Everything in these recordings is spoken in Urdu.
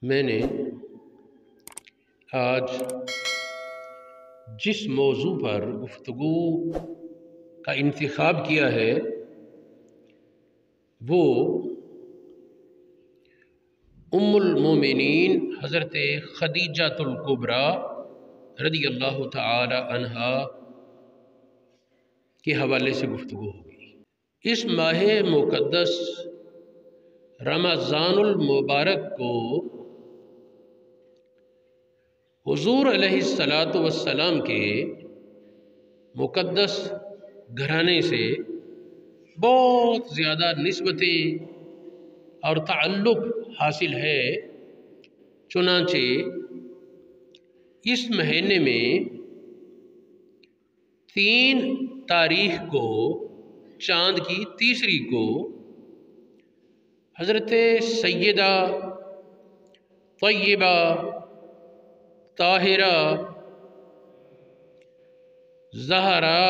میں نے آج جس موضوع پر گفتگو کا انتخاب کیا ہے وہ ام المومنین حضرت خدیجۃ الکبریٰ رضی اللہ تعالی عنہا کے حوالے سے گفتگو ہوگی۔ اس ماہ مقدس رمضان المبارک کو حضور علیہ السلام کے مقدس گھرانے سے بہت زیادہ نسبتیں اور تعلق حاصل ہے، چنانچہ اس مہینے میں 3 تاریخ کو چاند کی تیسری کو حضرت سیدہ طیبہ طاہرہ زہرا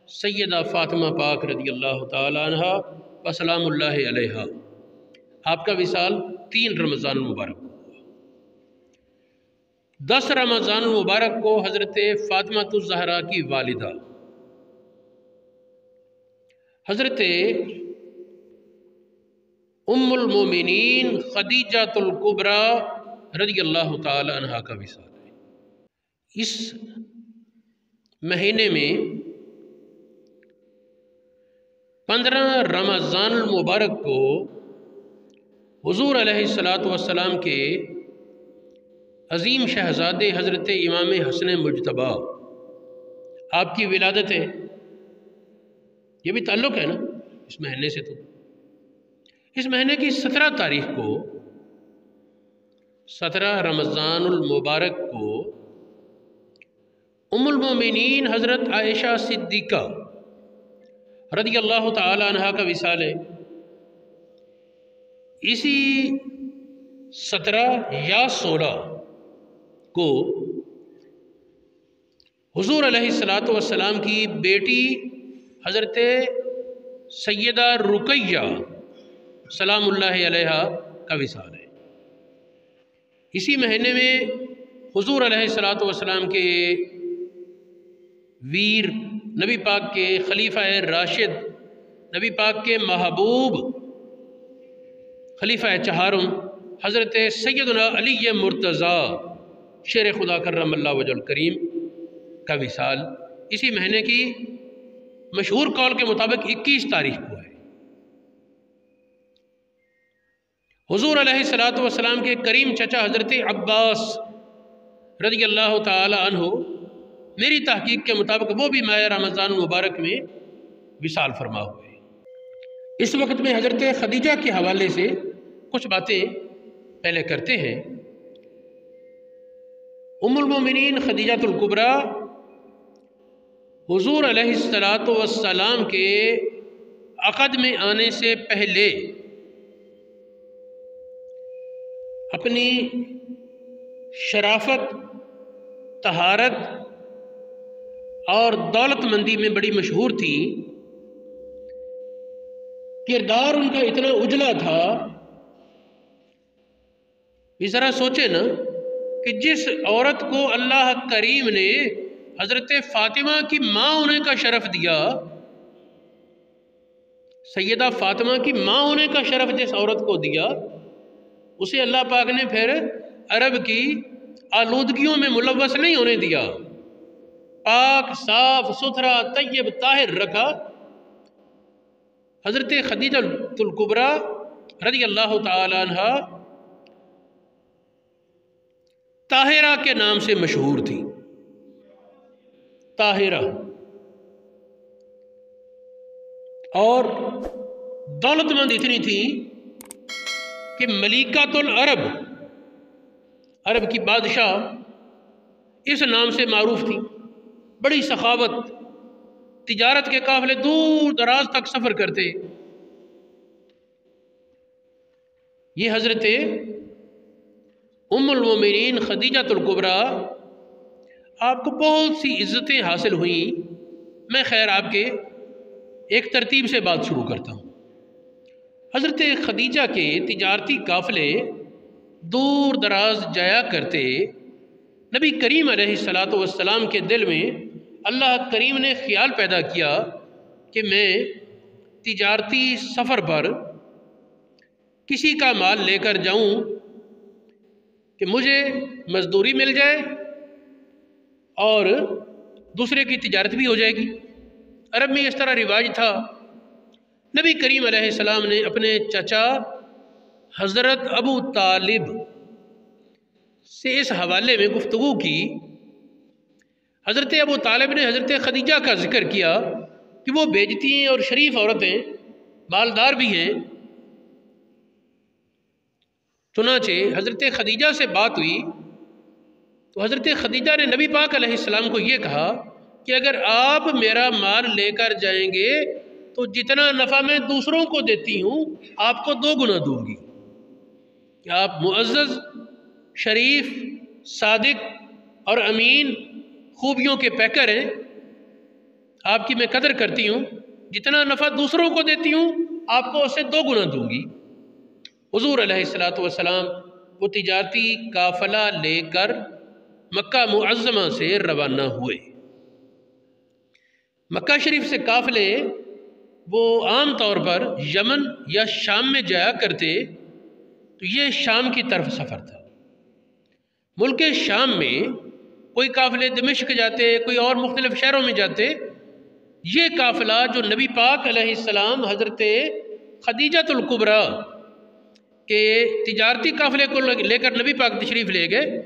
سیدہ فاطمہ پاک رضی اللہ تعالی عنہا و سلام اللہ علیہا آپ کا وصال 3 رمضان المبارک کو ہوا۔ 10 رمضان المبارک کو حضرت فاطمہ الزہرا کی والدہ حضرت ام المومنین خدیجۃ الکبریٰ رضی اللہ تعالی عنہا کا وصال ہے۔ اس مہینے میں 15 رمضان المبارک کو حضور علیہ السلام کے عظیم شہزادے حضرت امام حسن مجتبی آپ کی ولادت ہے۔ یہ بھی تعلق ہے نا اس مہینے سے۔ تو اس مہینے کی 17 تاریخ کو 17 رمضان المبارک کو ام المومنین حضرت عائشہ صدیقہ رضی اللہ تعالی عنہا کا وصال ہے۔ اسی 17 یا 16 کو حضور علیہ السلام کی بیٹی حضرت سیدہ رقیہ سلام اللہ علیہا کا وصال ہے۔ اسی مہینے میں حضور علیہ السلام کے ویر نبی پاک کے خلیفہ راشد، نبی پاک کے محبوب خلیفہ چہارم حضرت سیدنا علی مرتضیٰ شیر خدا کرم اللہ وجہ الکریم کا وصال اسی مہینے کی مشہور قول کے مطابق 21 تاریخ کو ہے۔ حضور علیہ السلام کے کریم چچا حضرت عباس رضی اللہ تعالی عنہ میری تحقیق کے مطابق وہ بھی ماہ رمضان المبارک میں وصال فرما ہوئے۔ اس وقت میں حضرت خدیجہ کے حوالے سے کچھ باتیں پہلے کرتے ہیں۔ ام المومنین خدیجۃ الکبریٰ حضور علیہ السلام کے عقد میں آنے سے پہلے اپنی شرافت، طہارت اور دولت مندی میں بڑی مشہور تھی۔ کردار ان کا اتنا اجلا تھا کہ ذرا سوچے نا کہ جس عورت کو اللہ کریم نے حضرت فاطمہ کی ماں ہونے کا شرف دیا، سیدہ فاطمہ کی ماں ہونے کا شرف جس عورت کو دیا، اسے اللہ پاک نے پھر عرب کی آلودگیوں میں ملوث نہیں ہونے دیا، پاک صاف ستھرا طیب طاہر رکھا۔ حضرت خدیجۃ الکبریٰ رضی اللہ تعالی عنہا طاہرہ کے نام سے مشہور تھی۔ طاہرہ، اور دولت مند اتنی تھی کہ ملیکۃ العرب، عرب کی بادشاہ اس نام سے معروف تھی۔ بڑی سخاوت، تجارت کے قافلے دور دراز تک سفر کرتے۔ یہ حضرت ام المومنین خدیجۃ الکبریٰ آپ کو بہت سی عزتیں حاصل ہوئیں۔ میں خیر آپ کے ایک ترتیب سے بات شروع کرتا ہوں۔ حضرت خدیجہ کے تجارتی قافلے دور دراز جایا کرتے، نبی کریم علیہ الصلاۃ والسلام کے دل میں اللہ کریم نے خیال پیدا کیا کہ میں تجارتی سفر پر کسی کا مال لے کر جاؤں کہ مجھے مزدوری مل جائے اور دوسرے کی تجارت بھی ہو جائے گی۔ عرب میں اس طرح رواج تھا۔ نبی کریم علیہ السلام نے اپنے چچا حضرت ابو طالب سے اس حوالے میں گفتگو کی۔ حضرت ابو طالب نے حضرت خدیجہ کا ذکر کیا کہ وہ بیجتی ہیں اور شریف عورتیں، مالدار بھی ہیں۔ چنانچہ حضرت خدیجہ سے بات ہوئی تو حضرت خدیجہ نے نبی پاک علیہ السلام کو یہ کہا کہ اگر آپ میرا مال لے کر جائیں گے تو جتنا نفع میں دوسروں کو دیتی ہوں آپ کو 2 گنا دوں گی، کہ آپ معزز، شریف، صادق اور امین خوبیوں کے پیکر ہیں، آپ کی میں قدر کرتی ہوں، جتنا نفع دوسروں کو دیتی ہوں آپ کو اس سے 2 گنا دوں گی۔ حضور علیہ الصلاۃ والسلام وہ تجارتی قافلہ لے کر مکہ معظمہ سے روانہ ہوئے۔ مکہ شریف سے قافلے وہ عام طور پر یمن یا شام میں جایا کرتے، تو یہ شام کی طرف سفر تھا۔ ملک شام میں کوئی قافلے دمشق جاتے، کوئی اور مختلف شہروں میں جاتے۔ یہ قافلہ جو نبی پاک علیہ السلام حضرت خدیجہ الکبریٰ کے تجارتی قافلے کو لے کر نبی پاک تشریف لے گئے،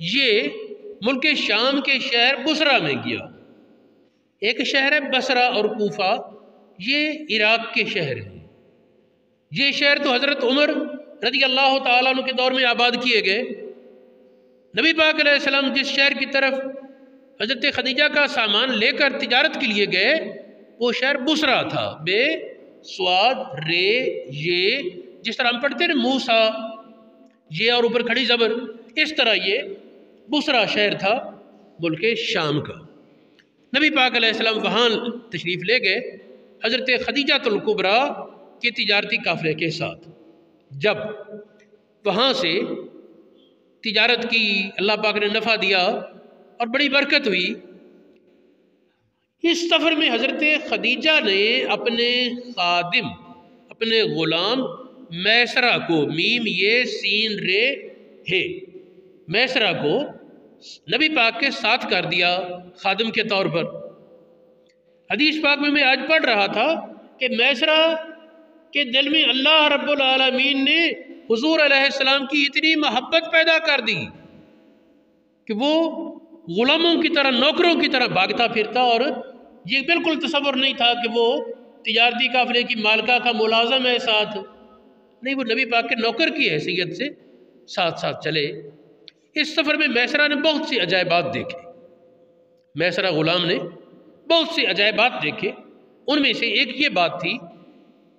یہ ملک شام کے شہر بصرہ میں گیا۔ ایک شہر ہے بصرہ اور کوفہ، یہ عراق کے شہر ہیں۔ یہ شہر تو حضرت عمر رضی اللہ تعالیٰ عنہ کے دور میں آباد کیے گئے۔ نبی پاک علیہ السلام جس شہر کی طرف حضرت خدیجہ کا سامان لے کر تجارت کے لیے گئے وہ شہر بصرہ تھا، بے سواد رے یہ، جس طرح ہم پڑھتے ہیں موسیٰ، یہ اور اوپر کھڑی زبر، اس طرح یہ بصرہ شہر تھا ملک شام کا۔ نبی پاک علیہ السلام وہاں تشریف لے گئے حضرت خدیجہ الکبریٰ کے تجارتی قافلے کے ساتھ۔ جب وہاں سے تجارت کی، اللہ پاک نے نفع دیا اور بڑی برکت ہوئی۔ اس سفر میں حضرت خدیجہ نے اپنے خادم، اپنے غلام میسرہ کو، میم یہ سین رے ہے، میسرہ کو نبی پاک کے ساتھ کر دیا خادم کے طور پر۔ حدیث پاک میں آج پڑھ رہا تھا کہ میسرہ کے دل میں اللہ رب العالمین نے حضور علیہ السلام کی اتنی محبت پیدا کر دی کہ وہ غلاموں کی طرح، نوکروں کی طرح بھاگتا پھرتا، اور یہ بالکل تصور نہیں تھا کہ وہ تجارتی قافلے کی مالکہ کا ملازم ہے ساتھ، نہیں، وہ نبی پاک کے نوکر کی حیثیت سے ساتھ ساتھ چلے۔ اس سفر میں میسرہ نے بہت سی عجائبات دیکھے، میسرہ غلام نے بہت سی عجائبات دیکھے۔ ان میں سے ایک یہ بات تھی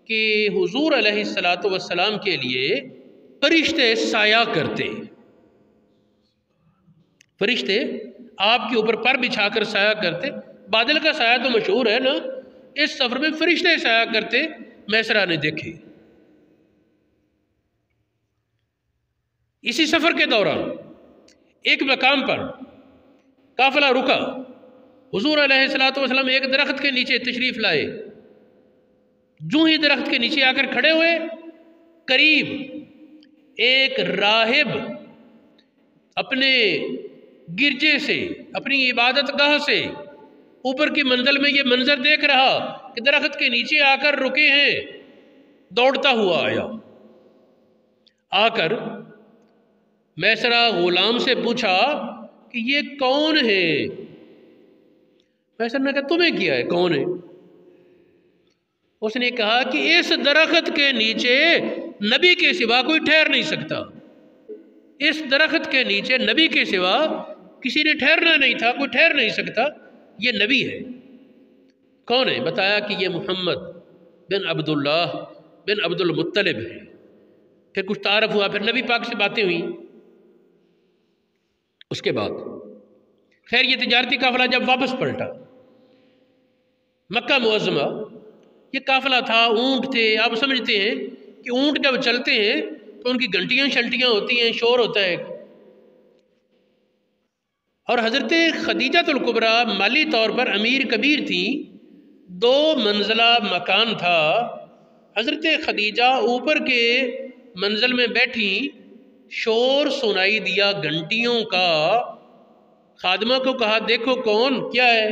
کہ حضور علیہ الصلاۃ والسلام کے لیے فرشتے سایہ کرتے، فرشتے آپ کے اوپر پر بچھا کر سایہ کرتے۔ بادل کا سایہ تو مشہور ہے نا، اس سفر میں فرشتے سایہ کرتے میسرہ نے دیکھے۔ اسی سفر کے دوران ایک مقام پر قافلہ رکا، حضور علیہ الصلاۃ والسلام ایک درخت کے نیچے تشریف لائے۔ جو ہی درخت کے نیچے آ کر کھڑے ہوئے، قریب ایک راہب اپنے گرجے سے، اپنی عبادت گاہ سے اوپر کی منزل میں یہ منظر دیکھ رہا کہ درخت کے نیچے آ کر رکے ہیں، دوڑتا ہوا آیا، آ کر میسرہ غلام سے پوچھا کہ یہ کون ہے؟ میسرہ نے کہا تمہیں کیا ہے، کون ہے؟ اس نے کہا کہ اس درخت کے نیچے نبی کے سوا کوئی ٹھہر نہیں سکتا، اس درخت کے نیچے نبی کے سوا کسی نے ٹھہرنا نہیں تھا، کوئی ٹھہر نہیں سکتا، یہ نبی ہے۔ کون ہے؟ بتایا کہ یہ محمد بن عبداللہ بن عبد المطلب ہے۔ پھر کچھ تعارف ہوا، پھر نبی پاک سے باتیں ہوئیں۔ اس کے بعد خیر یہ تجارتی قافلہ جب واپس پلٹا مکہ معظمہ، یہ قافلہ تھا، اونٹ تھے۔ آپ سمجھتے ہیں کہ اونٹ جب چلتے ہیں تو ان کی گھنٹیاں شلٹیاں ہوتی ہیں، شور ہوتا ہے. اور حضرت خدیجہ الکبریٰ مالی طور پر امیر کبیر تھیں، 2 منزلہ مکان تھا. حضرت خدیجہ اوپر کے منزل میں بیٹھی، شور سنائی دیا گھنٹیوں کا. خادمہ کو کہا دیکھو کون کیا ہے،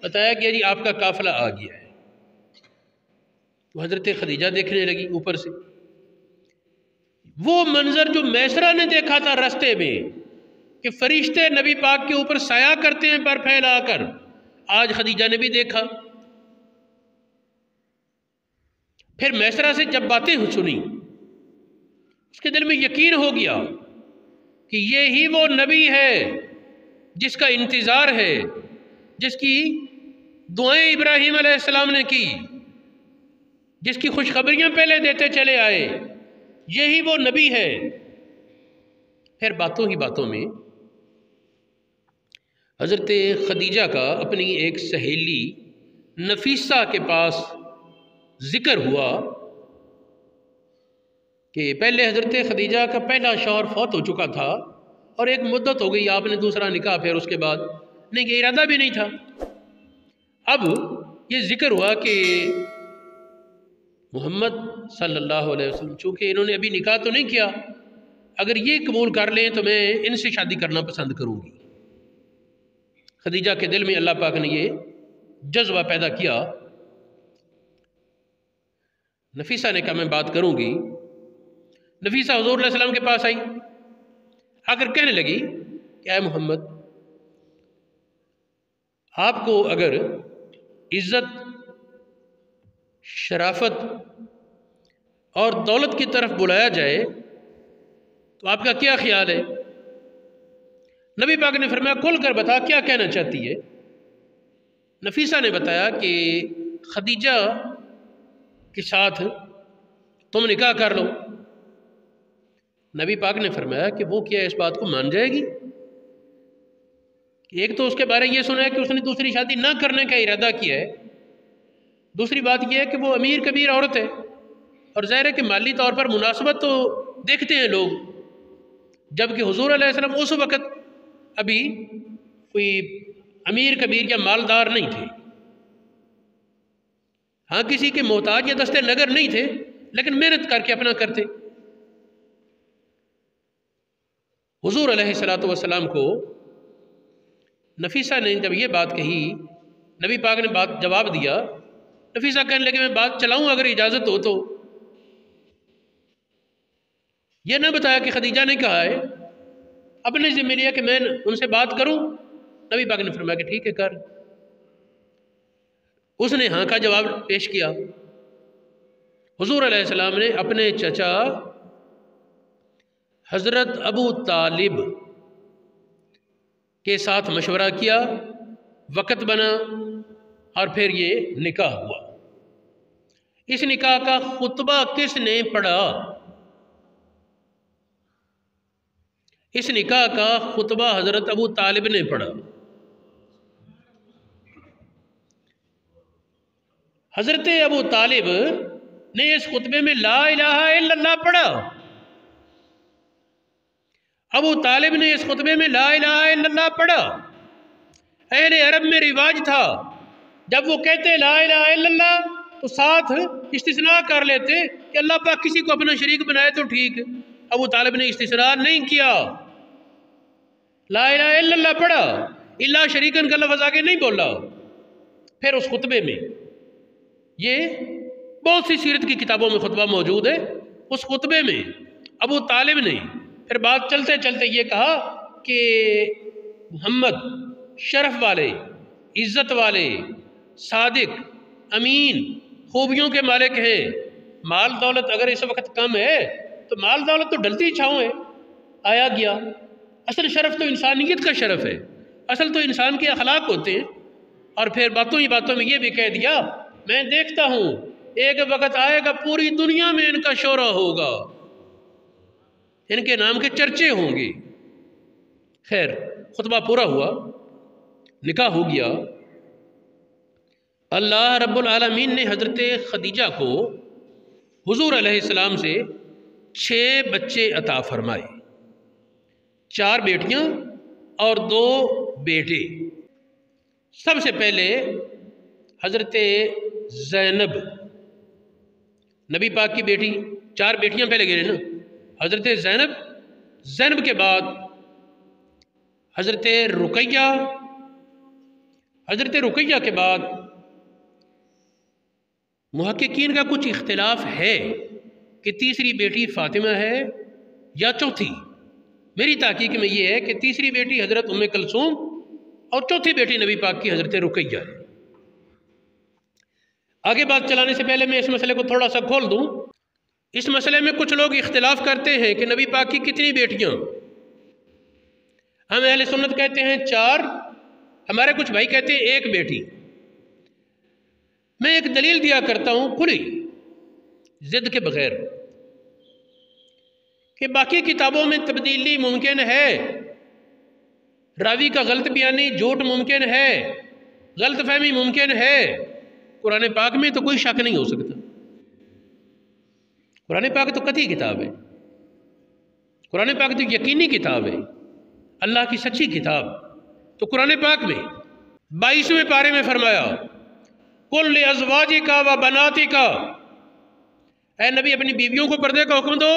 بتایا کہ جی آپ کا قافلہ آ گیا ہے. تو حضرت خدیجہ دیکھنے لگی اوپر سے. وہ منظر جو میسرہ نے دیکھا تھا رستے میں کہ فرشتے نبی پاک کے اوپر سایہ کرتے ہیں پر پھیلا کر، آج خدیجہ نے بھی دیکھا. پھر میسرہ سے جب باتیں سنی، اس کے دل میں یقین ہو گیا کہ یہی وہ نبی ہے جس کا انتظار ہے، جس کی دعائیں ابراہیم علیہ السلام نے کی، جس کی خوشخبریاں پہلے دیتے چلے آئے، یہی وہ نبی ہے. پھر باتوں ہی باتوں میں حضرت خدیجہ کا اپنی ایک سہیلی نفیسہ کے پاس ذکر ہوا کہ پہلے حضرت خدیجہ کا پہلا شوہر فوت ہو چکا تھا اور ایک مدت ہو گئی آپ نے دوسرا نکاح پھر اس کے بعد نہیں، کہ ارادہ بھی نہیں تھا. اب یہ ذکر ہوا کہ محمد صلی اللہ علیہ وسلم چونکہ انہوں نے ابھی نکاح تو نہیں کیا، اگر یہ قبول کر لیں تو میں ان سے شادی کرنا پسند کروں گی. خدیجہ کے دل میں اللہ پاک نے یہ جذبہ پیدا کیا. نفیسہ نے کہا میں بات کروں گی. نفیسہ حضور علیہ السلام کے پاس آئی، آ کر کہنے لگی کہ اے محمد، آپ کو اگر عزت، شرافت اور دولت کی طرف بلایا جائے تو آپ کا کیا خیال ہے؟ نبی پاک نے فرمایا کھل کر بتا کیا کہنا چاہتی ہے. نفیسہ نے بتایا کہ خدیجہ کے ساتھ تم نکاح کر لو. نبی پاک نے فرمایا کہ وہ کیا اس بات کو مان جائے گی؟ ایک تو اس کے بارے یہ سنا ہے کہ اس نے دوسری شادی نہ کرنے کا ارادہ کیا ہے، دوسری بات یہ ہے کہ وہ امیر کبیر عورت ہے، اور ظاہر ہے کہ مالی طور پر مناسبت تو دیکھتے ہیں لوگ، جبکہ حضور علیہ السلام اس وقت ابھی کوئی امیر کبیر یا مالدار نہیں تھے. ہاں کسی کے محتاج یا دستے نگر نہیں تھے، لیکن محنت کر کے اپنا کرتے. حضور علیہ السلام کو نفیسہ نے جب یہ بات کہی، نبی پاک نے بات جواب دیا. نفیسہ کہنے لگے میں بات چلاؤں اگر اجازت ہو تو. یہ نہ بتایا کہ خدیجہ نے کہا ہے، اپنے ذمہ لیا کہ میں ان سے بات کروں. نبی پاک نے فرمایا کہ ٹھیک ہے کر. اس نے ہاں کا جواب پیش کیا. حضور علیہ السلام نے اپنے چچا حضرت ابو طالب کے ساتھ مشورہ کیا، وقت بنا اور پھر یہ نکاح ہوا. اس نکاح کا خطبہ کس نے پڑھا؟ اس نکاح کا خطبہ حضرت ابو طالب نے پڑھا. حضرت ابو طالب نے اس خطبے میں لا الہ الا اللہ پڑھا. ابو طالب نے اس خطبے میں لا الہ الا اللہ پڑھا. اہل عرب میں رواج تھا جب وہ کہتے لا الہ الا اللہ تو ساتھ استثناء کر لیتے کہ اللہ پاک کسی کو اپنا شریک بنائے تو ٹھیک. ابو طالب نے استثناء نہیں کیا، لا الہ الا اللہ پڑھا، الا شریکن کا لفظ آگے نہیں بولا. پھر اس خطبے میں یہ بہت سی سیرت کی کتابوں میں خطبہ موجود ہے. اس خطبے میں ابو طالب نے پھر بات چلتے چلتے یہ کہا کہ محمد شرف والے، عزت والے، صادق، امین، خوبیوں کے مالک ہیں. مال دولت اگر اس وقت کم ہے تو مال دولت تو ڈلتی چھاؤں ہے، آیا گیا. اصل شرف تو انسانیت کا شرف ہے، اصل تو انسان کے اخلاق ہوتے ہیں. اور پھر باتوں ہی باتوں میں یہ بھی کہہ دیا میں دیکھتا ہوں ایک وقت آئے گا پوری دنیا میں ان کا شہرہ ہوگا، ان کے نام کے چرچے ہوں گے. خیر خطبہ پورا ہوا، نکاح ہو گیا. اللہ رب العالمین نے حضرت خدیجہ کو حضور علیہ السلام سے 6 بچے عطا فرمائے، 4 بیٹیاں اور 2 بیٹے۔ سب سے پہلے حضرت زینب، نبی پاک کی بیٹی، 4 بیٹیاں پہلے گئے نا، حضرت زینب، زینب کے بعد حضرت رقیہ، حضرت رقیہ کے بعد محققین کا کچھ اختلاف ہے کہ تیسری بیٹی فاطمہ ہے یا چوتھی۔ میری تحقیق میں یہ ہے کہ تیسری بیٹی حضرت ام کلثوم اور چوتھی بیٹی نبی پاک کی حضرت رقیہ ہے۔ آگے بات چلانے سے پہلے میں اس مسئلے کو تھوڑا سا کھول دوں۔ اس مسئلے میں کچھ لوگ اختلاف کرتے ہیں کہ نبی پاک کی کتنی بیٹیاں۔ ہم اہل سنت کہتے ہیں 4، ہمارے کچھ بھائی کہتے ہیں 1 بیٹی۔ میں ایک دلیل دیا کرتا ہوں کھلی ضد کے بغیر کہ باقی کتابوں میں تبدیلی ممکن ہے، راوی کا غلط بیانی، جھوٹ ممکن ہے، غلط فہمی ممکن ہے۔ قرآن پاک میں تو کوئی شک نہیں ہو سکتا۔ قرآن پاک تو قطعی کتاب ہے، قرآن پاک تو یقینی کتاب ہے، اللہ کی سچی کتاب۔ تو قرآن پاک میں 22ویں پارے میں فرمایا قُل لِأَزْوَاجِكَ وَبَنَاتِكَ، اے نبی اپنی بیویوں کو پردے کا حکم دو،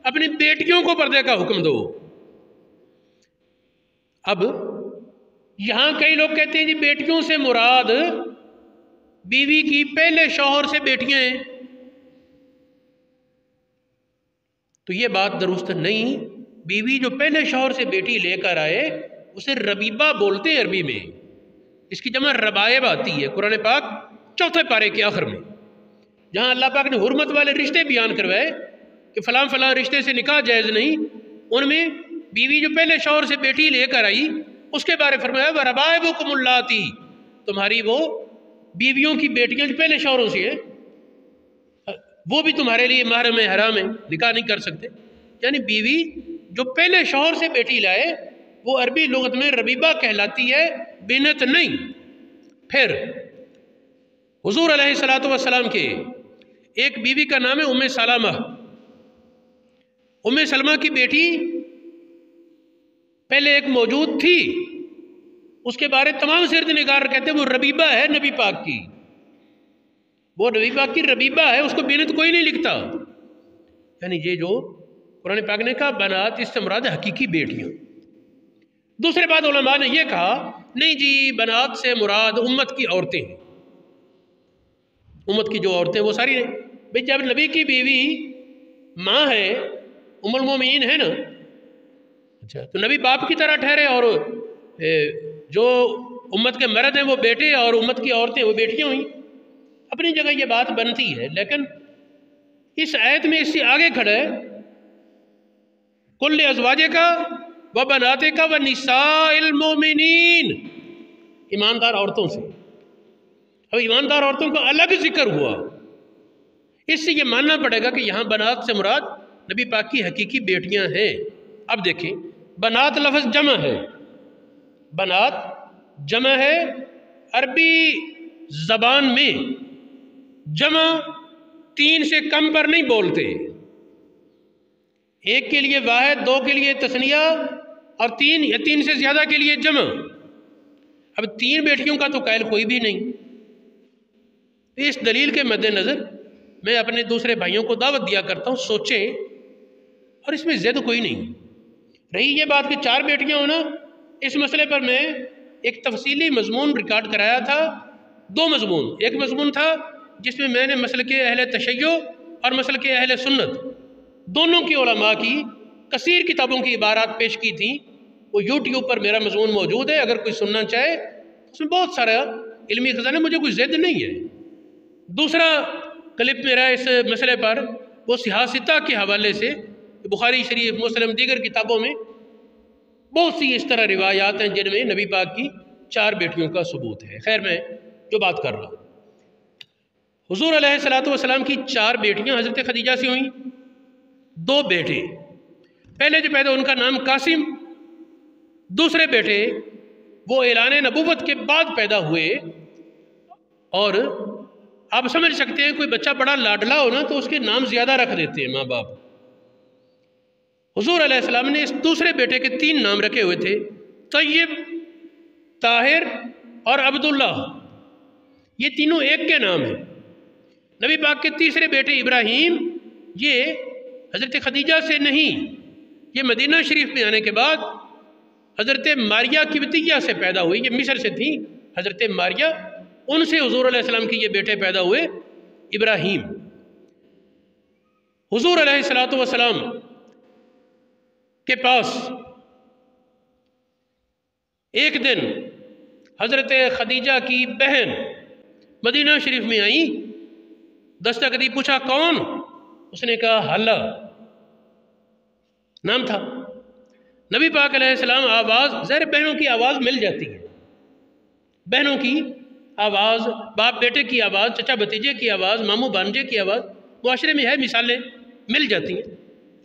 اپنی بیٹیوں کو پردے کا حکم دو۔ اب یہاں کئی لوگ کہتے ہیں جی بیٹیوں سے مراد بیوی کی پہلے شوہر سے بیٹیاں ہیں، تو یہ بات درست نہیں۔ بیوی جو پہلے شوہر سے بیٹی لے کر آئے اسے ربیبہ بولتے ہیں عربی میں، اس کی جمع ربائب آتی ہے۔ قرآن پاک 4 پارے کے آخر میں جہاں اللہ پاک نے حرمت والے رشتے بیان کروائے کہ فلاں فلاں رشتے سے نکاح جائز نہیں، ان میں بیوی جو پہلے شوہر سے بیٹی لے کر آئی اس کے بارے فرمایا وَرَبَائِبُكُمُ اللَّاتِي، تمہاری وہ بیویوں کی بیٹیاں جو پہلے شوہروں سے ہیں وہ بھی تمہارے لیے محرم حرام ہے، نکاح نہیں کر سکتے۔ یعنی بیوی جو پہلے شوہر سے بیٹی لائے وہ عربی لغت میں ربیبہ کہلاتی ہے، بنت نہیں۔ پھر حضور علیہ السلام کے ایک بیوی کا نام ہے ام سلمہ۔ ام سلمہ کی بیٹی پہلے ایک موجود تھی، اس کے بارے تمام سیرت نگار کہتے ہیں وہ ربیبہ ہے نبی پاک کی، وہ نبی پاک کی ربیبہ ہے، اس کو بنت کوئی نہیں لکھتا۔ یعنی یہ جو قرآن پاک نے کہا بنات، اس سے مراد حقیقی بیٹیاں۔ دوسرے بعد علماء نے یہ کہا نہیں جی بنات سے مراد امت کی عورتیں ہیں، امت کی جو عورتیں وہ ساری ہیں۔ بھئی جب نبی کی بیوی ماں ہے، ام المومنین ہے نا، اچھا تو نبی باپ کی طرح ٹھہرے، اور جو امت کے مرد ہیں وہ بیٹے اور امت کی عورتیں وہ بیٹیاں ہوئیں۔ اپنی جگہ یہ بات بنتی ہے، لیکن اس آیت میں اس سے آگے کھڑا ہے قُل لِأَزْوَاجِكَ وَبَنَاتِكَ وَنِسَاءِ الْمُؤْمِنِينَ، ایماندار عورتوں سے۔ اب ایماندار عورتوں کا الگ ذکر ہوا، اس سے یہ ماننا پڑے گا کہ یہاں بنات سے مراد نبی پاک کی حقیقی بیٹیاں ہیں۔ اب دیکھیں بنات لفظ جمع ہے، بنات جمع ہے، عربی زبان میں جمع 3 سے کم پر نہیں بولتے، 1 کے لیے واحد، 2 کے لیے تثنیہ اور 3 یا 3 سے زیادہ کے لیے جمع۔ اب 3 بیٹیوں کا تو قائل کوئی بھی نہیں۔ اس دلیل کے مد نظر میں اپنے دوسرے بھائیوں کو دعوت دیا کرتا ہوں سوچیں، اور اس میں ضد کوئی نہیں۔ رہی یہ بات کہ 4 بیٹیاں ہونا، اس مسئلے پر میں ایک تفصیلی مضمون ریکارڈ کرایا تھا، 2 مضمون۔ ایک مضمون تھا جس میں میں نے مسلک اہل تشیع اور مسلک اہل سنت دونوں کی علماء کی کثیر کتابوں کی عبارات پیش کی تھیں، وہ یوٹیوب پر میرا مضمون موجود ہے، اگر کوئی سننا چاہے اس میں بہت سارا علمی خزانہ، مجھے کوئی ضد نہیں ہے۔ دوسرا کلپ میرا اس مسئلے پر وہ سیاستہ کے حوالے سے بخاری شریف، مسلم، دیگر کتابوں میں بہت سی اس طرح روایات ہیں جن میں نبی پاک کی 4 بیٹیوں کا ثبوت ہے۔ خیر میں جو بات کر رہا ہوں، حضور علیہ السلام کی 4 بیٹیاں حضرت خدیجہ سے ہوئیں، 2 بیٹے۔ پہلے جو پیدا ان کا نام قاسم، دوسرے بیٹے وہ اعلان نبوت کے بعد پیدا ہوئے۔ اور آپ سمجھ سکتے ہیں کوئی بچہ بڑا لاڈلا ہو نا تو اس کے نام زیادہ رکھ دیتے ہیں ماں باپ، حضور علیہ السلام نے اس دوسرے بیٹے کے 3 نام رکھے ہوئے تھے، طیب، طاہر اور عبداللہ۔ یہ تینوں ایک کے نام ہیں۔ نبی پاک کے تیسرے بیٹے ابراہیم، یہ حضرت خدیجہ سے نہیں، یہ مدینہ شریف میں آنے کے بعد حضرت ماریہ قبطیہ سے پیدا ہوئی، یہ مصر سے تھی حضرت ماریہ، ان سے حضور علیہ السلام کے یہ بیٹے پیدا ہوئے ابراہیم۔ حضور علیہ السلام کے پاس ایک دن حضرت خدیجہ کی بہن مدینہ شریف میں آئیں، دستک دی، پوچھا کون؟ اس نے کہا حلہ نام تھا۔ نبی پاک علیہ السلام آواز، ظاہر بہنوں کی آواز مل جاتی ہے، بہنوں کی آواز، باپ بیٹے کی آواز، چچا بھتیجے کی آواز، ماموں بانجے کی آواز معاشرے میں ہے، مثالیں مل جاتی ہیں۔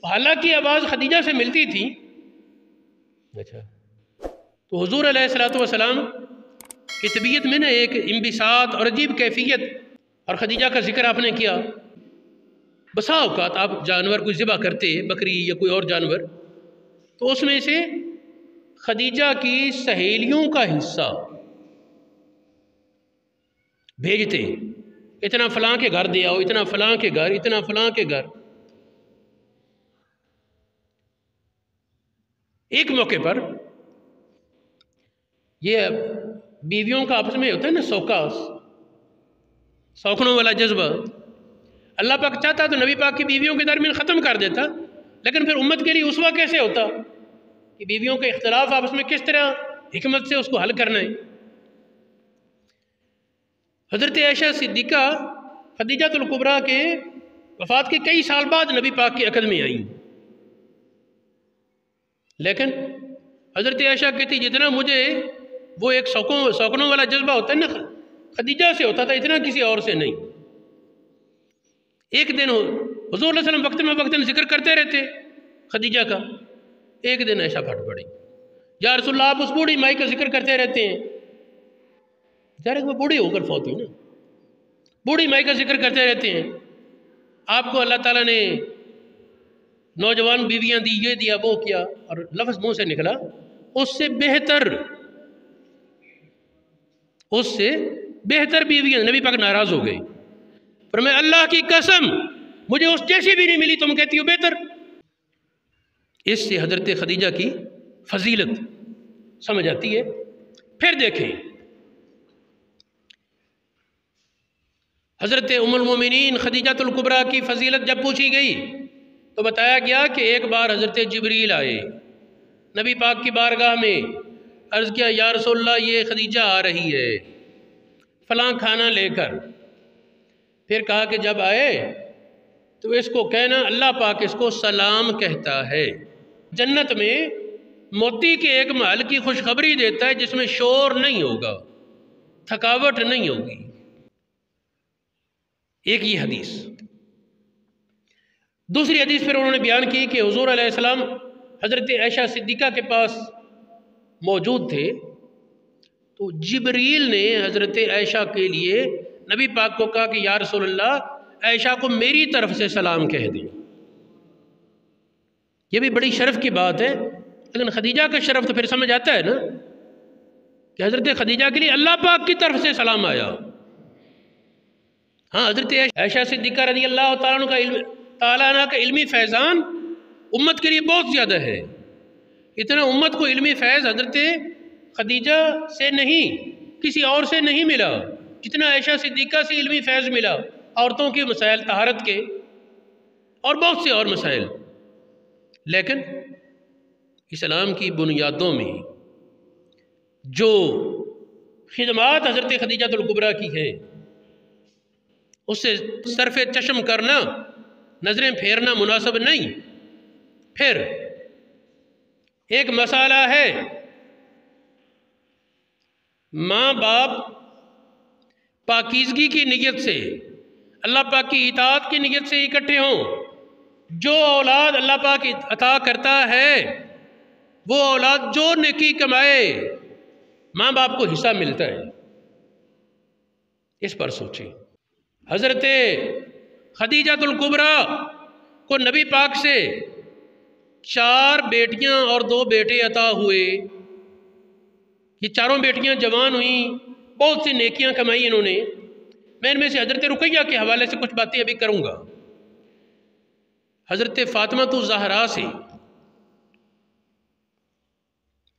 حالانکہ آواز خدیجہ سے ملتی تھی۔ اچھا، تو حضور علیہ السلام کی طبیعت میں نا ایک انبساط اور عجیب کیفیت، اور خدیجہ کا ذکر آپ نے کیا۔ بسا اوقات آپ جانور کوئی ذبح کرتے، بکری یا کوئی اور جانور، تو اس میں سے خدیجہ کی سہیلیوں کا حصہ بھیجتے، اتنا فلاں کے گھر دے آؤ، اتنا فلاں کے گھر، اتنا فلاں کے گھر۔ ایک موقع پر یہ بیویوں کا آپس میں ہوتا ہے نا سوکھنوں والا جذبہ، اللہ پاک چاہتا تو نبی پاک کی بیویوں کے درمیان ختم کر دیتا، لیکن پھر امت کے لیے اسوہ کیسے ہوتا کہ بیویوں کے اختلاف آپس میں کس طرح حکمت سے اس کو حل کرنا ہے۔ حضرت عائشہ صدیقہ خدیجہ الکبریٰ کے وفات کے کئی سال بعد نبی پاک کی عقد میں آئیں، لیکن حضرت عائشہ کہتی جتنا مجھے وہ ایک سوکنوں والا جذبہ ہوتا ہے نا، خدیجہ سے ہوتا تھا، اتنا کسی اور سے نہیں۔ ایک دن حضور علیہ وسلم وقتاً ذکر کرتے رہتے خدیجہ کا، ایک دن عائشہ پھٹ پڑی، یا رسول اللہ آپ اس بوڑھی مائی کا ذکر کرتے رہتے ہیں، ظاہر وہ بوڑھی ہو کر فوت ہوئی نا، بوڑھی مائی کا ذکر کرتے رہتے ہیں، آپ کو اللہ تعالیٰ نے نوجوان بیویاں دی، یہ دیا وہ کیا، اور لفظ منہ سے نکلا اس سے بہتر بیویاں، نبی پاک ناراض ہو گئے، فرمایا اللہ کی قسم مجھے اس جیسی بھی نہیں ملی، تم کہتی ہو بہتر۔ اس سے حضرت خدیجہ کی فضیلت سمجھ آتی ہے۔ پھر دیکھیں حضرت ام المومنین خدیجہ الکبریٰ کی فضیلت جب پوچھی گئی تو بتایا گیا کہ ایک بار حضرت جبریل آئے نبی پاک کی بارگاہ میں، عرض کیا یا رسول اللہ یہ خدیجہ آ رہی ہے فلاں کھانا لے کر، پھر کہا کہ جب آئے تو اس کو کہنا اللہ پاک اس کو سلام کہتا ہے، جنت میں موتی کے ایک محل کی خوشخبری دیتا ہے جس میں شور نہیں ہوگا، تھکاوٹ نہیں ہوگی۔ ایک یہ حدیث۔ دوسری حدیث پھر انہوں نے بیان کی کہ حضور علیہ السلام حضرت عائشہ صدیقہ کے پاس موجود تھے، تو جبریل نے حضرت عائشہ کے لیے نبی پاک کو کہا کہ یا رسول اللہ عائشہ کو میری طرف سے سلام کہہ دیں۔ یہ بھی بڑی شرف کی بات ہے، لیکن خدیجہ کا شرف تو پھر سمجھ آتا ہے نا کہ حضرت خدیجہ کے لیے اللہ پاک کی طرف سے سلام آیا۔ ہاں، حضرت عائشہ صدیقہ رضی اللہ تعالیٰ عنہ کا علمی فیضان امت کے لیے بہت زیادہ ہے، اتنا امت کو علمی فیض حضرت خدیجہ سے نہیں، کسی اور سے نہیں ملا جتنا عائشہ صدیقہ سے علمی فیض ملا، عورتوں کے مسائل، طہارت کے اور بہت سے اور مسائل۔ لیکن اسلام کی بنیادوں میں جو خدمات حضرت خدیجہ الکبریٰ کی ہے اس سے صرف چشم کرنا، نظریں پھیرنا مناسب نہیں۔ پھر ایک مسئلہ ہے، ماں باپ پاکیزگی کی نیت سے، اللہ پاک کی اطاعت کی نیت سے اکٹھے ہوں، جو اولاد اللہ پاک عطا کرتا ہے وہ اولاد جو نیکی کمائے ماں باپ کو حصہ ملتا ہے، اس پر سوچیں۔ حضرت خدیجہ الکبریٰ کو نبی پاک سے 4 بیٹیاں اور 2 بیٹے عطا ہوئے. یہ چاروں بیٹیاں جوان ہوئیں، بہت سی نیکیاں کمائی انہوں نے. میں ان میں سے حضرت رقیہ کے حوالے سے کچھ باتیں ابھی کروں گا. حضرت فاطمہ الزہرا سے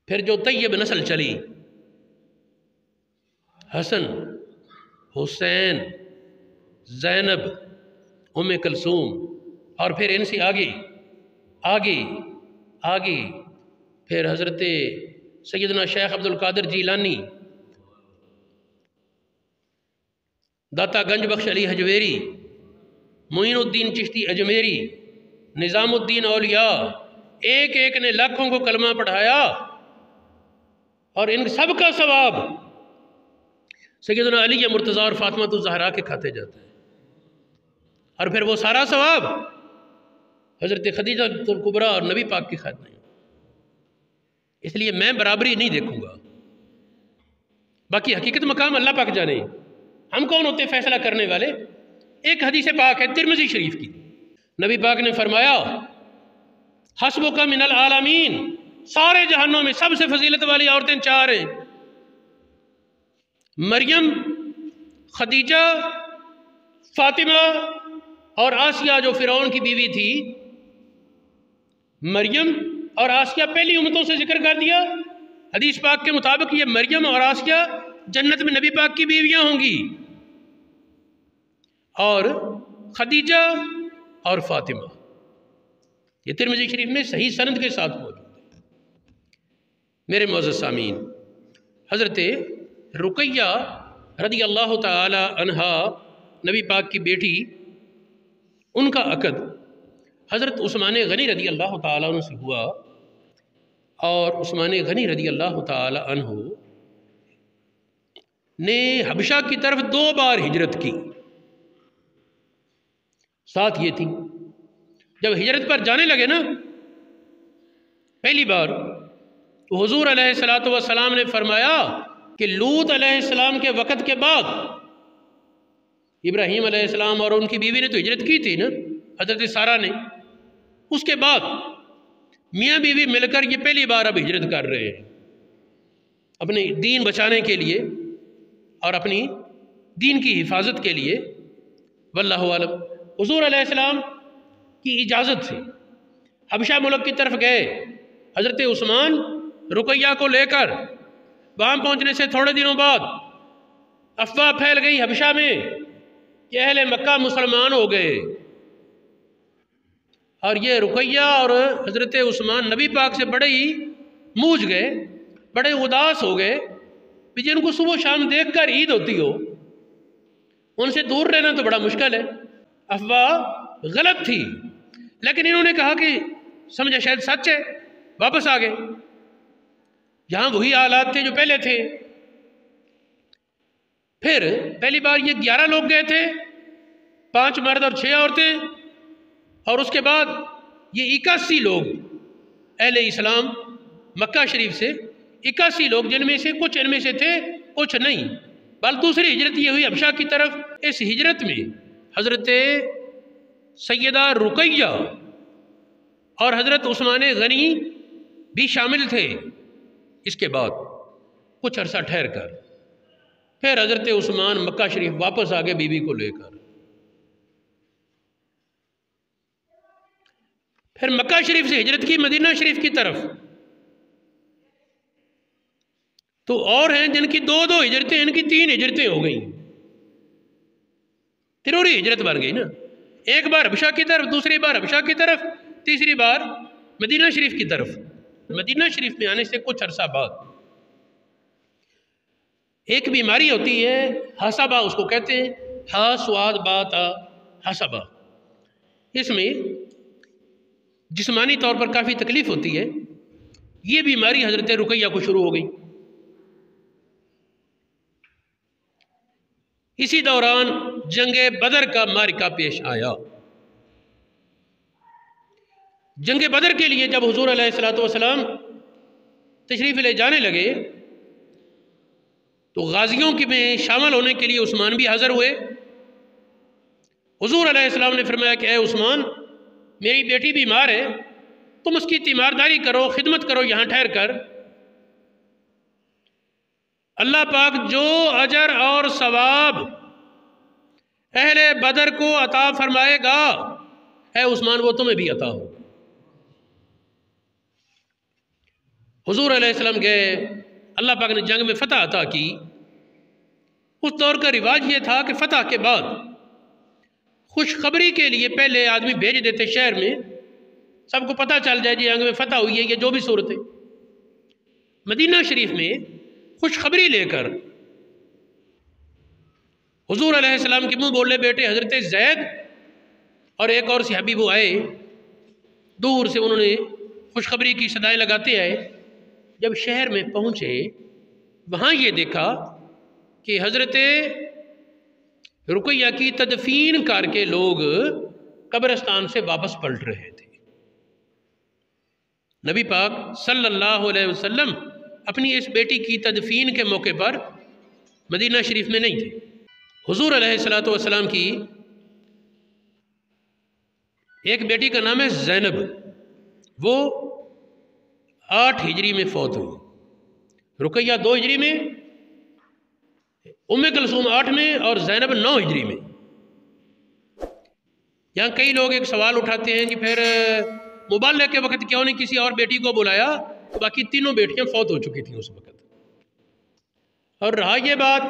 پھر جو طیب نسل چلی، حسن، حسین، زینب، ام کلثوم، اور پھر ان سے آگے آگے آگے پھر حضرت سیدنا شیخ عبد القادر جیلانی، داتا گنج بخش علی حجویری، معین الدین چشتی اجمیری، نظام الدین اولیاء، ایک ایک نے لاکھوں کو کلمہ پڑھایا، اور ان سب کا ثواب سیدنا علی مرتضیٰ اور فاطمہ الزہرا کے کھاتے جاتا ہے. اور پھر وہ سارا ثواب حضرت خدیجہ الکبریٰ اور نبی پاک کے کھاتے ہیں. اس لیے میں برابری نہیں دیکھوں گا. باقی حقیقت مقام اللہ پاک جانے. ہم کون ہوتے فیصلہ کرنے والے؟ ایک حدیث پاک ہے ترمذی شریف کی، نبی پاک نے فرمایا حسبک من العالمین، سارے جہانوں میں سب سے فضیلت والی عورتیں 4 ہیں: مریم، خدیجہ، فاطمہ اور آسیہ جو فرعون کی بیوی تھی. مریم اور آسیہ پہلی امتوں سے ذکر کر دیا. حدیث پاک کے مطابق یہ مریم اور آسیہ جنت میں نبی پاک کی بیویاں ہوں گی، اور خدیجہ اور فاطمہ. یہ ترمذی شریف میں صحیح سند کے ساتھ موجود ہے. میرے معزز سامعین، حضرت رقیہ رضی اللہ تعالی عنہا نبی پاک کی بیٹی، ان کا عقد حضرت عثمان غنی رضی اللہ تعالی عنہ سے ہوا، اور عثمان غنی رضی اللہ تعالی عنہ نے حبشہ کی طرف 2 بار ہجرت کی. ساتھ یہ تھی جب ہجرت پر جانے لگے نا پہلی بار، تو حضور علیہ السلام نے فرمایا کہ لوط علیہ السلام کے وقت کے بعد ابراہیم علیہ السلام اور ان کی بیوی نے تو ہجرت کی تھی نا، حضرت سارہ نے. اس کے بعد میاں بیوی مل کر یہ پہلی بار اب ہجرت کر رہے ہیں اپنے دین بچانے کے لیے اور اپنی دین کی حفاظت کے لیے. واللہ عالم. حضور علیہ السلام کی اجازت سے حبشہ ملک کی طرف گئے. حضرت عثمان رقیہ کو لے کر وہاں پہنچنے سے تھوڑے دنوں بعد افواہ پھیل گئی حبشہ میں کہ اہل مکہ مسلمان ہو گئے، اور یہ رقیہ اور حضرت عثمان نبی پاک سے بڑے ہی موج گئے، بڑے اداس ہو گئے کہ جن کو صبح شام دیکھ کر عید ہوتی ہو، ان سے دور رہنا تو بڑا مشکل ہے. افواہ غلط تھی، لیکن انہوں نے کہا کہ سمجھا شاید سچ ہے، واپس آ گئے. یہاں وہی حالات تھے جو پہلے تھے. پھر پہلی بار یہ 11 لوگ گئے تھے، 5 مرد اور 6 عورتیں، اور اس کے بعد یہ 81 لوگ اہل اسلام مکہ شریف سے، 81 لوگ جن میں سے کچھ ان میں سے تھے کچھ نہیں. بل دوسری ہجرت یہ ہوئی حبشہ کی طرف. اس ہجرت میں حضرت سیدہ رقیہ اور حضرت عثمان غنی بھی شامل تھے. اس کے بعد کچھ عرصہ ٹھہر کر پھر حضرت عثمان مکہ شریف واپس آ گئے بیوی کو لے کر. پھر مکہ شریف سے ہجرت کی مدینہ شریف کی طرف. تو اور ہیں جن کی 2 ہجرتیں، ان کی 3 ہجرتیں ہو گئیں. تیسری ہجرت بن گئی نا، ایک بار حبشہ کی طرف، دوسری بار حبشہ کی طرف، تیسری بار مدینہ شریف کی طرف. مدینہ شریف میں آنے سے کچھ عرصہ بعد ایک بیماری ہوتی ہے حسبہ، اس کو کہتے ہیں، ہا سواد با تا حسبہ. اس میں جسمانی طور پر کافی تکلیف ہوتی ہے. یہ بیماری حضرت رقیہ کو شروع ہو گئی. اسی دوران جنگ بدر کا معرکہ پیش آیا. جنگ بدر کے لیے جب حضور علیہ السلام تشریف لے جانے لگے تو غازیوں کی میں شامل ہونے کے لیے عثمان بھی حاضر ہوئے. حضور علیہ السلام نے فرمایا کہ اے عثمان، میری بیٹی بیمار ہے، تم اس کی تیمارداری کرو، خدمت کرو یہاں ٹھہر کر، اللہ پاک جو اجر اور ثواب اہل بدر کو عطا فرمائے گا، اے عثمان وہ تمہیں بھی عطا ہو۔ حضور علیہ السلام گئے، اللہ پاک نے جنگ میں فتح عطا کی۔ اس دور کا رواج یہ تھا کہ فتح کے بعد خوشخبری کے لیے پہلے آدمی بھیج دیتے شہر میں، سب کو پتہ چل جائے جی جنگ میں فتح ہوئی ہے، یہ جو بھی صورت ہے۔ مدینہ شریف میں خوشخبری لے کر حضور علیہ السلام کے منہ بولے بیٹے حضرت زید اور ایک اور صحابی وہ آئے، دور سے انہوں نے خوشخبری کی صدائیں لگاتے آئے۔ جب شہر میں پہنچے وہاں یہ دیکھا کہ حضرت رقیہ کی تدفین کر کے لوگ قبرستان سے واپس پلٹ رہے تھے۔ نبی پاک صلی اللہ علیہ وسلم اپنی اس بیٹی کی تدفین کے موقع پر مدینہ شریف میں نہیں تھے۔ حضور علیہ السلام کی ایک بیٹی کا نام ہے زینب، وہ 8 ہجری میں فوت ہوئی، رقیہ 2 ہجری میں، ام کلثوم 8 میں اور زینب 9 ہجری میں۔ یہاں کئی لوگ ایک سوال اٹھاتے ہیں کہ پھر مبالغہ کے وقت کیوں نہیں کسی اور بیٹی کو بلایا؟ تو باقی تینوں بیٹیاں فوت ہو چکی تھیں اس وقت۔ اور رہا یہ بات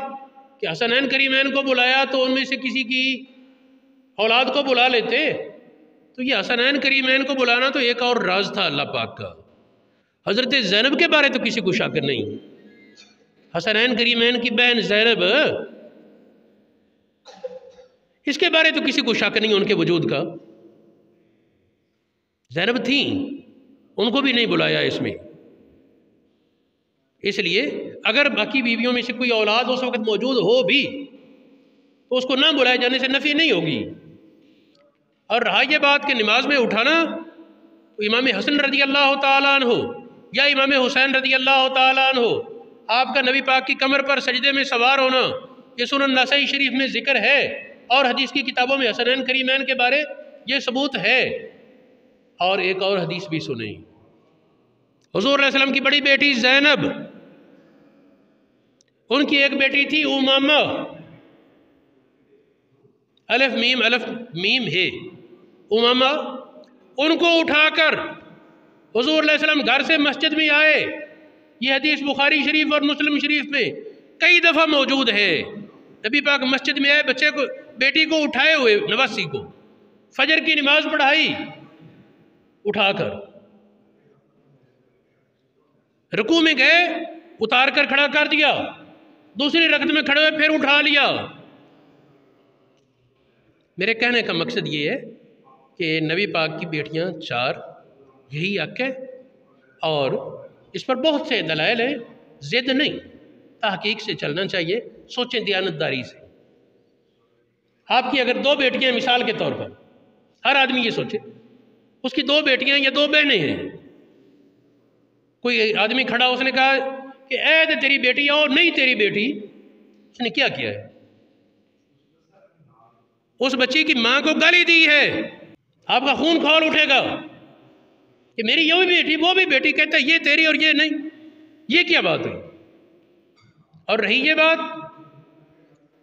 کہ حسنین کریمین کو بلایا تو ان میں سے کسی کی اولاد کو بلا لیتے، تو یہ حسنین کریمین کو بلانا تو ایک اور راز تھا اللہ پاک کا۔ حضرت زینب کے بارے تو کسی کو شک نہیں، حسنین کریمین کی بہن زینب، اس کے بارے تو کسی کو شک نہیں ان کے وجود کا۔ زینب تھیں، ان کو بھی نہیں بلایا اس میں۔ اس لیے اگر باقی بیویوں میں سے کوئی اولاد اس وقت موجود ہو بھی تو اس کو نہ بلائے جانے سے نفی نہیں ہوگی۔ اور رہا یہ بات کہ نماز میں اٹھانا، تو امام حسن رضی اللہ تعالیٰ عنہ یا امام حسین رضی اللہ تعالیٰ عنہ، آپ کا نبی پاک کی کمر پر سجدے میں سوار ہونا، یہ سنن نسائی شریف میں ذکر ہے، اور حدیث کی کتابوں میں حسنین کریمین کے بارے یہ ثبوت ہے۔ اور ایک اور حدیث بھی سنیں، حضور علیہ السلام کی بڑی بیٹی زینب، ان کی ایک بیٹی تھی امامہ، الف میم ہے، امامہ، ان کو اٹھا کر حضور علیہ السلام گھر سے مسجد میں آئے۔ یہ حدیث بخاری شریف اور مسلم شریف میں کئی دفعہ موجود ہے۔ نبی پاک مسجد میں آئے، بچے کو، بیٹی کو اٹھائے ہوئے، نواسی کو، فجر کی نماز پڑھائی اٹھا کر، رکوع میں گئے اتار کر کھڑا کر دیا، دوسری رکعت میں کھڑے ہوئے پھر اٹھا لیا۔ میرے کہنے کا مقصد یہ ہے کہ نبی پاک کی بیٹیاں 4، یہی حق ہے، اور اس پر بہت سے دلائل ہیں، ضد نہیں، تحقیق سے چلنا چاہیے، سوچیں دیانتداری سے۔ آپ کی اگر 2 بیٹیاں مثال کے طور پر، ہر آدمی یہ سوچے اس کی 2 بیٹیاں یا 2 بہنیں ہیں، کوئی آدمی کھڑا اس نے کہا کہ اے تو تیری بیٹی ہے، اور نہیں تیری بیٹی، اس نے کیا کیا ہے؟ اس بچی کی ماں کو گالی دی ہے، آپ کا خون کھول اٹھے گا کہ میری یہ بھی بیٹی وہ بھی بیٹی، کہتا ہے یہ تیری اور یہ نہیں، یہ کیا بات ہے؟ اور رہی یہ بات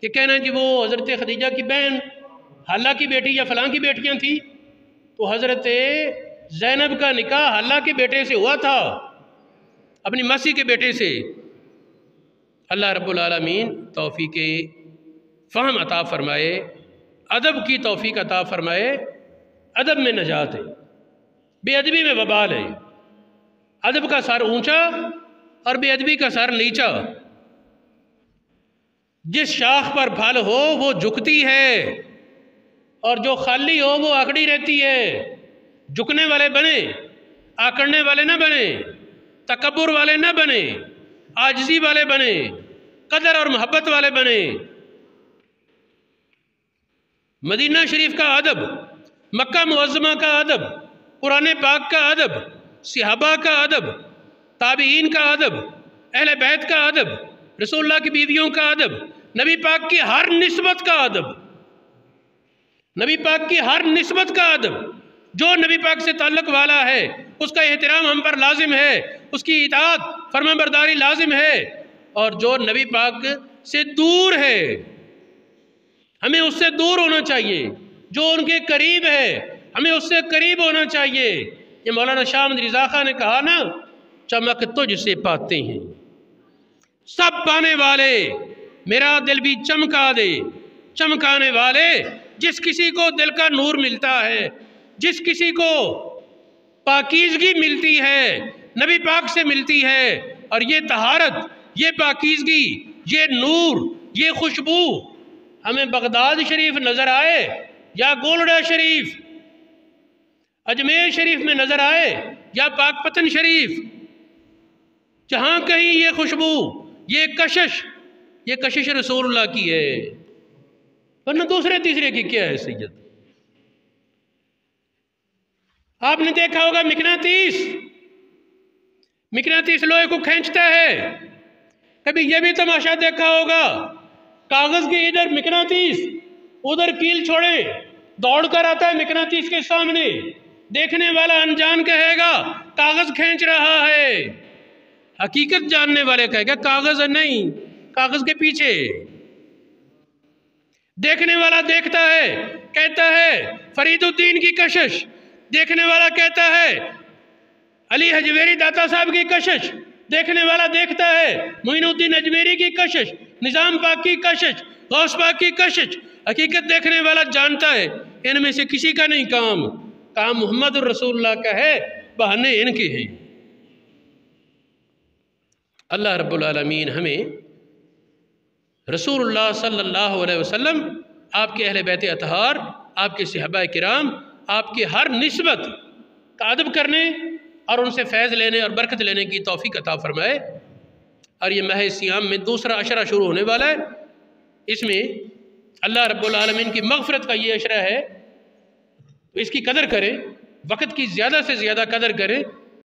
کہ کہنا جی وہ حضرت خدیجہ کی بہن حالہ کی بیٹی یا فلاں کی بیٹیاں تھیں، تو حضرت زینب کا نکاح حالہ کے بیٹے سے ہوا تھا، اپنی ماسی کے بیٹے سے۔ اللہ رب العالمین توفیق فہم عطا فرمائے، ادب کی توفیق عطا فرمائے۔ ادب میں نجات ہے، بے ادبی میں وبال ہے۔ ادب کا سر اونچا اور بے ادبی کا سر نیچا۔ جس شاخ پر پھل ہو وہ جھکتی ہے، اور جو خالی ہو وہ آکڑی رہتی ہے۔ جھکنے والے بنے، آکڑنے والے نہ بنے، تکبر والے نہ بنے، عاجزی والے بنے، قدر اور محبت والے بنے۔ مدینہ شریف کا ادب، مکہ معظمہ کا ادب، قرآن پاک کا ادب، صحابہ کا ادب، تابعین کا ادب، اہل بیت کا ادب، رسول اللہ کی بیویوں کا ادب، نبی پاک کی ہر نسبت کا ادب، نبی پاک کی ہر نسبت کا ادب، جو نبی پاک سے تعلق والا ہے اس کا احترام ہم پر لازم ہے، اس کی اطاعت فرما برداری لازم ہے، اور جو نبی پاک سے دور ہے ہمیں اس سے دور ہونا چاہیے، جو ان کے قریب ہے ہمیں اس سے قریب ہونا چاہیے۔ یہ مولانا شاہ احمد رضا خان نے کہا نا، چمک تجھ سے پاتے ہیں سب پانے والے، میرا دل بھی چمکا دے چمکانے والے۔ جس کسی کو دل کا نور ملتا ہے، جس کسی کو پاکیزگی ملتی ہے نبی پاک سے ملتی ہے، اور یہ طہارت، یہ پاکیزگی، یہ نور، یہ خوشبو ہمیں بغداد شریف نظر آئے یا گولڈا شریف اجمیر شریف میں نظر آئے یا پاک پتن شریف، جہاں کہیں یہ خوشبو، یہ کشش رسول اللہ کی ہے، ورنہ دوسرے تیسرے کی کیا حیثیت؟ آپ نے دیکھا ہوگا مقناطیس لوہے کو کھینچتا ہے، کبھی یہ بھی تماشا دیکھا ہوگا، کاغذ کے ادھر مقناطیس ادھر کیل چھوڑے دوڑ کر آتا ہے مقناطیس کے سامنے، دیکھنے والا انجان کہے گا کاغذ کھینچ رہا ہے، حقیقت جاننے والے کہے گا کاغذ نہیں، کاغذ کے پیچھے۔ دیکھنے والا دیکھتا ہے کہتا ہے فرید الدین کی کشش، دیکھنے والا کہتا ہے علی حجویری داتا صاحب کی کشش، دیکھنے والا دیکھتا ہے معین الدین اجمیری کی کشش، نظام پاک کی کشش، غوث پاک کی کشش۔ حقیقت دیکھنے والا جانتا ہے ان میں سے کسی کا نہیں کام محمد الرسول اللہ کا ہے، بہانے ان کے ہیں۔ اللہ رب العالمین ہمیں رسول اللہ صلی اللہ علیہ وسلم، آپ کے اہل بیت اطہار، آپ کے صحابہ کرام، آپ کے ہر نسبت کا ادب کرنے اور ان سے فیض لینے اور برکت لینے کی توفیق عطا فرمائے۔ اور یہ ماہ سیام میں دوسرا عشرہ شروع ہونے والا ہے، اس میں اللہ رب العالمین کی مغفرت کا یہ عشرہ ہے، تو اس کی قدر کریں، وقت کی زیادہ سے زیادہ قدر کریں۔